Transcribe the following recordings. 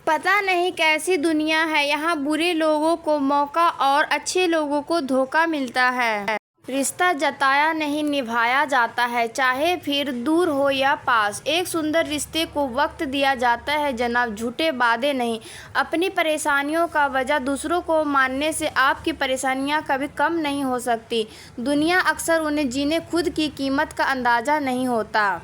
पता नहीं कैसी दुनिया है, यहाँ बुरे लोगों को मौका और अच्छे लोगों को धोखा मिलता है। रिश्ता जताया नहीं निभाया जाता है, चाहे फिर दूर हो या पास। एक सुंदर रिश्ते को वक्त दिया जाता है जनाब, झूठे वादे नहीं। अपनी परेशानियों का वजह दूसरों को मानने से आपकी परेशानियां कभी कम नहीं हो सकती। दुनिया अक्सर उन्हें जिन्हें खुद की कीमत का अंदाज़ा नहीं होता।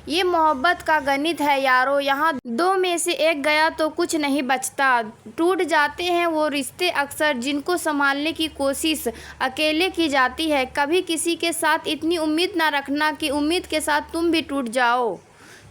ये मोहब्बत का गणित है यारो, यहाँ दो में से एक गया तो कुछ नहीं बचता। टूट जाते हैं वो रिश्ते अक्सर जिनको संभालने की कोशिश अकेले की जाती है। कभी किसी के साथ इतनी उम्मीद ना रखना कि उम्मीद के साथ तुम भी टूट जाओ।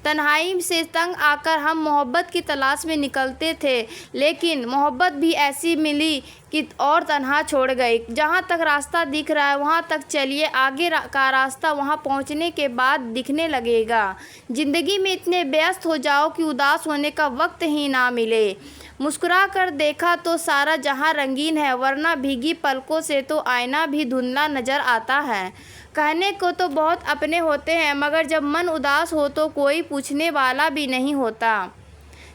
तन्हाई से तंग आकर हम मोहब्बत की तलाश में निकलते थे, लेकिन मोहब्बत भी ऐसी मिली कि और तन्हा छोड़ गई। जहाँ तक रास्ता दिख रहा है वहाँ तक चलिए, आगे का रास्ता वहाँ पहुँचने के बाद दिखने लगेगा। ज़िंदगी में इतने व्यस्त हो जाओ कि उदास होने का वक्त ही ना मिले। मुस्कुरा कर देखा तो सारा जहाँ रंगीन है, वरना भीगी पलकों से तो आईना भी धुंधला नज़र आता है। कहने को तो बहुत अपने होते हैं, मगर जब मन उदास हो तो कोई पूछने वाला भी नहीं होता।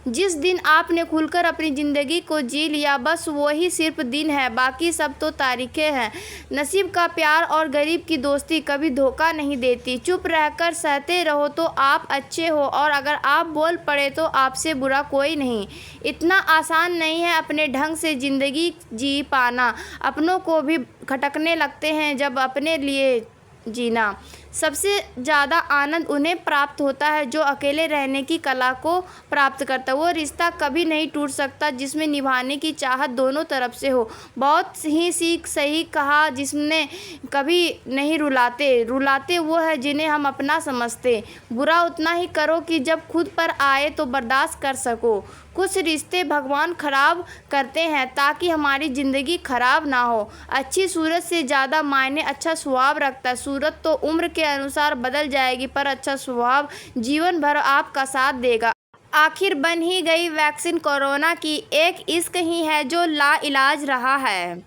जिस दिन आपने खुलकर अपनी ज़िंदगी को जी लिया, बस वही सिर्फ दिन है, बाकी सब तो तारीखें हैं। नसीब का प्यार और गरीब की दोस्ती कभी धोखा नहीं देती। चुप रहकर सहते रहो तो आप अच्छे हो, और अगर आप बोल पड़े तो आपसे बुरा कोई नहीं। इतना आसान नहीं है अपने ढंग से ज़िंदगी जी पाना। अपनों को भी खटकने लगते हैं जब अपने लिए जीना। सबसे ज़्यादा आनंद उन्हें प्राप्त होता है जो अकेले रहने की कला को प्राप्त करता है। वो रिश्ता कभी नहीं टूट सकता जिसमें निभाने की चाहत दोनों तरफ से हो। बहुत ही सही कहा, जिसने कभी नहीं रुलाते वो है जिन्हें हम अपना समझते। बुरा उतना ही करो कि जब खुद पर आए तो बर्दाश्त कर सको। कुछ रिश्ते भगवान खराब करते हैं ताकि हमारी ज़िंदगी खराब ना हो। अच्छी सूरत से ज़्यादा मायने अच्छा स्वभाव रखता है। सूरत तो उम्र के अनुसार बदल जाएगी, पर अच्छा स्वभाव जीवन भर आपका साथ देगा। आखिर बन ही गई वैक्सीन कोरोना की, एक इश्क ही है जो लाइलाज रहा है।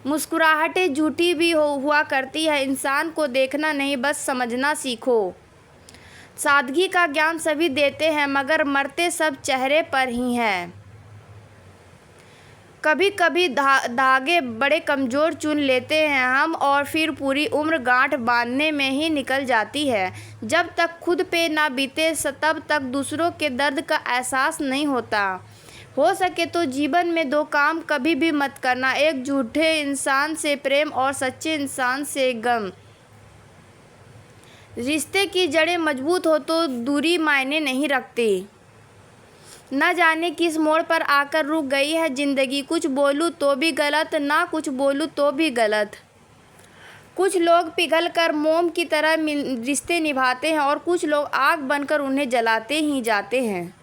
मुस्कुराहटें झूठी भी हुआ करती है, इंसान को देखना नहीं बस समझना सीखो। सादगी का ज्ञान सभी देते हैं, मगर मरते सब चेहरे पर ही हैं। कभी कभी धागे बड़े कमज़ोर चुन लेते हैं हम, और फिर पूरी उम्र गांठ बांधने में ही निकल जाती है। जब तक खुद पे ना बीते तब तक दूसरों के दर्द का एहसास नहीं होता। हो सके तो जीवन में दो काम कभी भी मत करना, एक झूठे इंसान से प्रेम और सच्चे इंसान से गम। रिश्ते की जड़ें मजबूत हो तो दूरी मायने नहीं रखती। न जाने किस मोड़ पर आकर रुक गई है ज़िंदगी। कुछ बोलूँ तो भी गलत, ना कुछ बोलूँ तो भी गलत। कुछ लोग पिघल कर मोम की तरह रिश्ते निभाते हैं, और कुछ लोग आग बनकर उन्हें जलाते ही जाते हैं।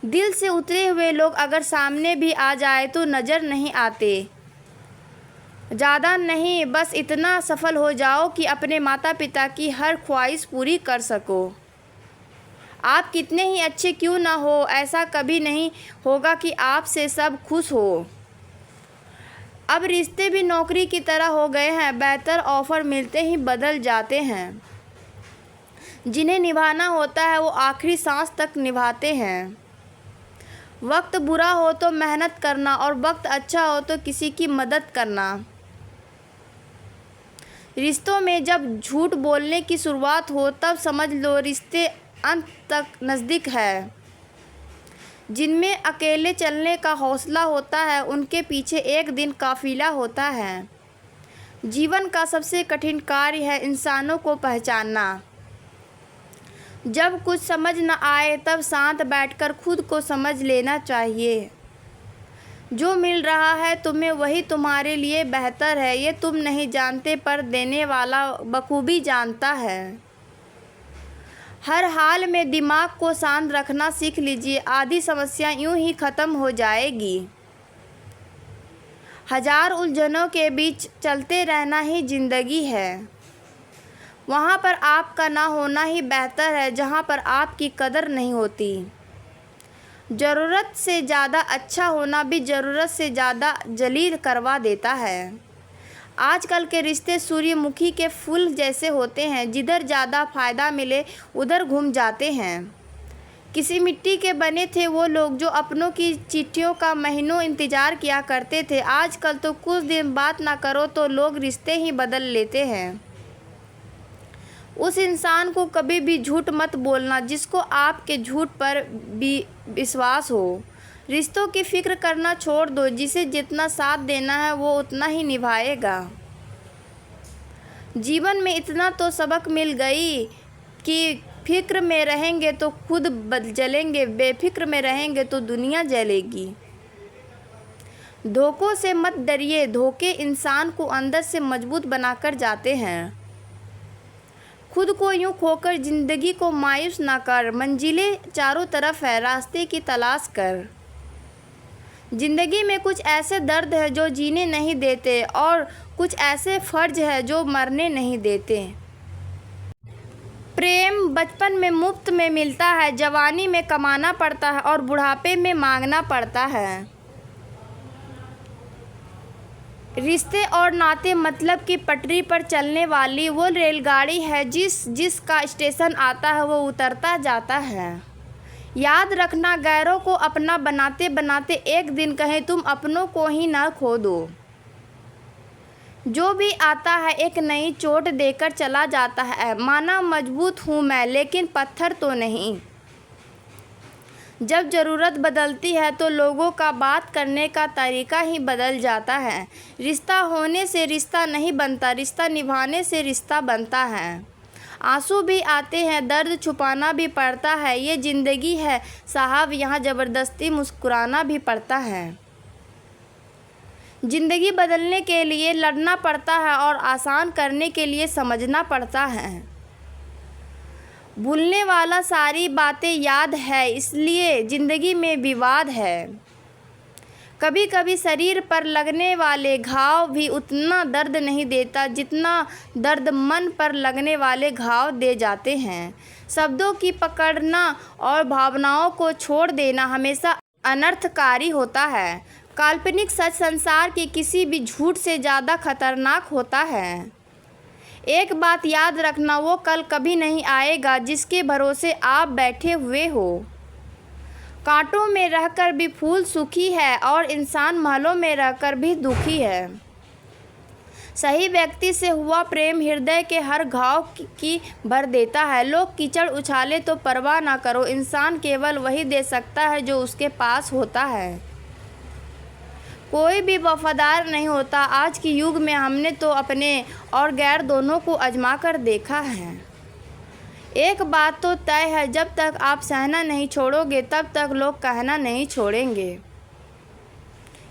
दिल से उतरे हुए लोग अगर सामने भी आ जाए तो नज़र नहीं आते। ज़्यादा नहीं, बस इतना सफल हो जाओ कि अपने माता पिता की हर ख्वाहिश पूरी कर सको। आप कितने ही अच्छे क्यों ना हो, ऐसा कभी नहीं होगा कि आपसे सब खुश हो। अब रिश्ते भी नौकरी की तरह हो गए हैं, बेहतर ऑफ़र मिलते ही बदल जाते हैं। जिन्हें निभाना होता है वो आखिरी सांस तक निभाते हैं। वक्त बुरा हो तो मेहनत करना, और वक्त अच्छा हो तो किसी की मदद करना। रिश्तों में जब झूठ बोलने की शुरुआत हो तब समझ लो रिश्ते अंत तक नज़दीक है। जिनमें अकेले चलने का हौसला होता है उनके पीछे एक दिन काफिला होता है। जीवन का सबसे कठिन कार्य है इंसानों को पहचानना। जब कुछ समझ न आए तब शांत बैठकर खुद को समझ लेना चाहिए। जो मिल रहा है तुम्हें वही तुम्हारे लिए बेहतर है, ये तुम नहीं जानते पर देने वाला बखूबी जानता है। हर हाल में दिमाग को शांत रखना सीख लीजिए, आधी समस्या यूं ही ख़त्म हो जाएगी। हजार उलझनों के बीच चलते रहना ही ज़िंदगी है। वहाँ पर आपका ना होना ही बेहतर है जहाँ पर आपकी कदर नहीं होती। ज़रूरत से ज़्यादा अच्छा होना भी ज़रूरत से ज़्यादा जलील करवा देता है। आजकल के रिश्ते सूर्यमुखी के फूल जैसे होते हैं, जिधर ज़्यादा फ़ायदा मिले उधर घूम जाते हैं। किसी मिट्टी के बने थे वो लोग जो अपनों की चिट्ठियों का महीनों इंतज़ार किया करते थे। आजकल तो कुछ दिन बात ना करो तो लोग रिश्ते ही बदल लेते हैं। उस इंसान को कभी भी झूठ मत बोलना जिसको आपके झूठ पर भी विश्वास हो। रिश्तों की फिक्र करना छोड़ दो, जिसे जितना साथ देना है वो उतना ही निभाएगा। जीवन में इतना तो सबक मिल गई कि फिक्र में रहेंगे तो खुद जलेंगे, बेफिक्र में रहेंगे तो दुनिया जलेगी। धोखों से मत डरिए, धोखे इंसान को अंदर से मजबूत बनाकर जाते हैं। खुद को यूं खोकर जिंदगी को मायूस ना कर, मंजिलें चारों तरफ है, रास्ते की तलाश कर। जिंदगी में कुछ ऐसे दर्द है जो जीने नहीं देते और कुछ ऐसे फर्ज है जो मरने नहीं देते। प्रेम बचपन में मुफ्त में मिलता है, जवानी में कमाना पड़ता है और बुढ़ापे में मांगना पड़ता है। रिश्ते और नाते मतलब की पटरी पर चलने वाली वो रेलगाड़ी है जिसका स्टेशन आता है वो उतरता जाता है। याद रखना, गैरों को अपना बनाते बनाते एक दिन कहीं तुम अपनों को ही ना खो दो। जो भी आता है एक नई चोट देकर चला जाता है। माना मजबूत हूँ मैं, लेकिन पत्थर तो नहीं। जब ज़रूरत बदलती है तो लोगों का बात करने का तरीका ही बदल जाता है। रिश्ता होने से रिश्ता नहीं बनता, रिश्ता निभाने से रिश्ता बनता है। आंसू भी आते हैं, दर्द छुपाना भी पड़ता है। ये ज़िंदगी है साहब, यहाँ ज़बरदस्ती मुस्कुराना भी पड़ता है। ज़िंदगी बदलने के लिए लड़ना पड़ता है और आसान करने के लिए समझना पड़ता है। भूलने वाला सारी बातें याद है, इसलिए ज़िंदगी में विवाद है। कभी कभी शरीर पर लगने वाले घाव भी उतना दर्द नहीं देता जितना दर्द मन पर लगने वाले घाव दे जाते हैं। शब्दों की पकड़ना और भावनाओं को छोड़ देना हमेशा अनर्थकारी होता है। काल्पनिक सच संसार के किसी भी झूठ से ज़्यादा खतरनाक होता है। एक बात याद रखना, वो कल कभी नहीं आएगा जिसके भरोसे आप बैठे हुए हो। कांटों में रहकर भी फूल सुखी है और इंसान महलों में रहकर भी दुखी है। सही व्यक्ति से हुआ प्रेम हृदय के हर घाव की भर देता है। लोग कीचड़ उछाले तो परवाह ना करो, इंसान केवल वही दे सकता है जो उसके पास होता है। कोई भी वफादार नहीं होता। आज के युग में हमने तो अपने और गैर दोनों को आजमा कर देखा है। एक बात तो तय है, जब तक आप सहना नहीं छोड़ोगे तब तक लोग कहना नहीं छोड़ेंगे।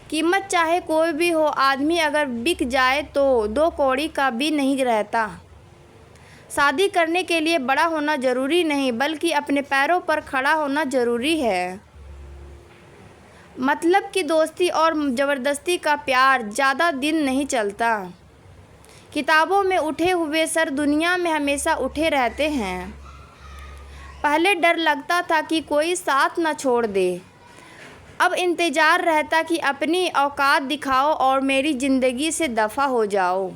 कीमत चाहे कोई भी हो, आदमी अगर बिक जाए तो 2 कौड़ी का भी नहीं रहता। शादी करने के लिए बड़ा होना ज़रूरी नहीं, बल्कि अपने पैरों पर खड़ा होना ज़रूरी है। मतलब की दोस्ती और ज़बरदस्ती का प्यार ज़्यादा दिन नहीं चलता। किताबों में उठे हुए सर दुनिया में हमेशा उठे रहते हैं। पहले डर लगता था कि कोई साथ न छोड़ दे, अब इंतज़ार रहता कि अपनी औकात दिखाओ और मेरी ज़िंदगी से दफ़ा हो जाओ।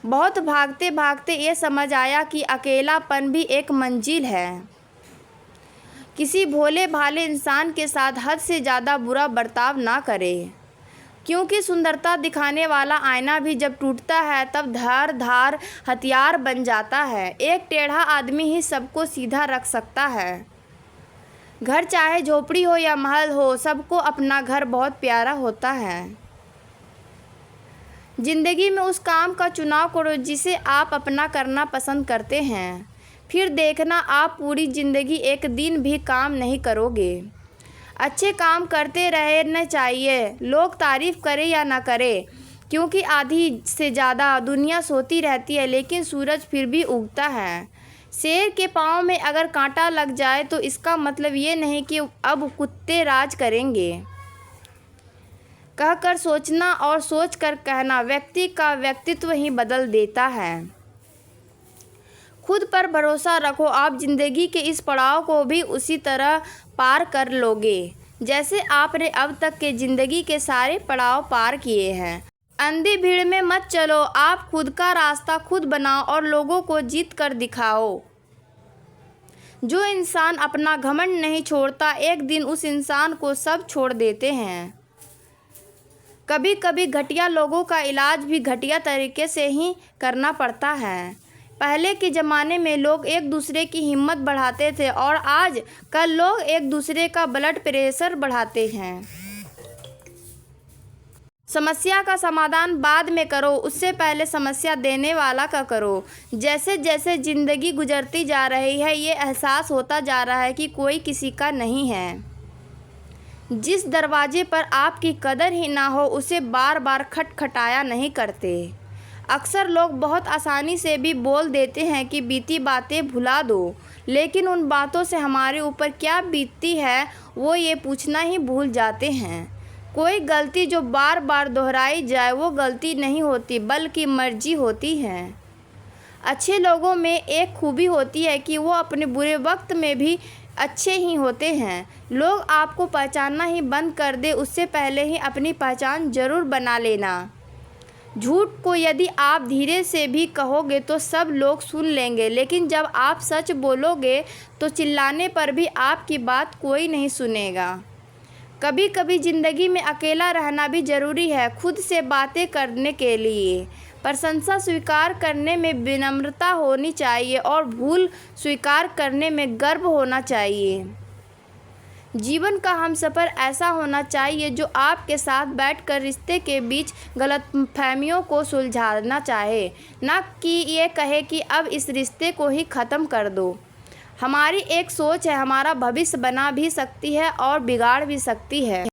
बहुत भागते भागते ये समझ आया कि अकेलापन भी एक मंजिल है। किसी भोले भाले इंसान के साथ हद से ज़्यादा बुरा बर्ताव ना करें, क्योंकि सुंदरता दिखाने वाला आईना भी जब टूटता है तब धार हथियार बन जाता है। एक टेढ़ा आदमी ही सबको सीधा रख सकता है। घर चाहे झोपड़ी हो या महल हो, सबको अपना घर बहुत प्यारा होता है। ज़िंदगी में उस काम का चुनाव करो जिसे आप अपना करना पसंद करते हैं। फिर देखना आप पूरी ज़िंदगी एक दिन भी काम नहीं करोगे। अच्छे काम करते रहना चाहिए, लोग तारीफ़ करें या ना करें, क्योंकि आधी से ज़्यादा दुनिया सोती रहती है लेकिन सूरज फिर भी उगता है। शेर के पाँव में अगर कांटा लग जाए तो इसका मतलब ये नहीं कि अब कुत्ते राज करेंगे। कहकर सोचना और सोचकर कहना व्यक्ति का व्यक्तित्व ही बदल देता है। खुद पर भरोसा रखो, आप ज़िंदगी के इस पड़ाव को भी उसी तरह पार कर लोगे जैसे आपने अब तक के ज़िंदगी के सारे पड़ाव पार किए हैं। अंधी भीड़ में मत चलो, आप खुद का रास्ता खुद बनाओ और लोगों को जीत कर दिखाओ। जो इंसान अपना घमंड नहीं छोड़ता, एक दिन उस इंसान को सब छोड़ देते हैं। कभी कभी घटिया लोगों का इलाज भी घटिया तरीके से ही करना पड़ता है। पहले के ज़माने में लोग एक दूसरे की हिम्मत बढ़ाते थे और आज कल लोग एक दूसरे का ब्लड प्रेशर बढ़ाते हैं। समस्या का समाधान बाद में करो, उससे पहले समस्या देने वाला का करो। जैसे जैसे ज़िंदगी गुजरती जा रही है, ये एहसास होता जा रहा है कि कोई किसी का नहीं है। जिस दरवाजे पर आपकी कदर ही ना हो, उसे बार बार खटखटाया नहीं करते। अक्सर लोग बहुत आसानी से भी बोल देते हैं कि बीती बातें भुला दो, लेकिन उन बातों से हमारे ऊपर क्या बीतती है वो ये पूछना ही भूल जाते हैं। कोई गलती जो बार बार दोहराई जाए वो गलती नहीं होती, बल्कि मर्जी होती है। अच्छे लोगों में एक खूबी होती है कि वो अपने बुरे वक्त में भी अच्छे ही होते हैं। लोग आपको पहचानना ही बंद कर दे, उससे पहले ही अपनी पहचान ज़रूर बना लेना। झूठ को यदि आप धीरे से भी कहोगे तो सब लोग सुन लेंगे, लेकिन जब आप सच बोलोगे तो चिल्लाने पर भी आपकी बात कोई नहीं सुनेगा। कभी कभी ज़िंदगी में अकेला रहना भी ज़रूरी है, खुद से बातें करने के लिए। प्रशंसा स्वीकार करने में विनम्रता होनी चाहिए और भूल स्वीकार करने में गर्व होना चाहिए। जीवन का हमसफ़र ऐसा होना चाहिए जो आपके साथ बैठकर रिश्ते के बीच गलतफहमियों को सुलझाना चाहे, ना कि ये कहे कि अब इस रिश्ते को ही ख़त्म कर दो। हमारी एक सोच है, हमारा भविष्य बना भी सकती है और बिगाड़ भी सकती है।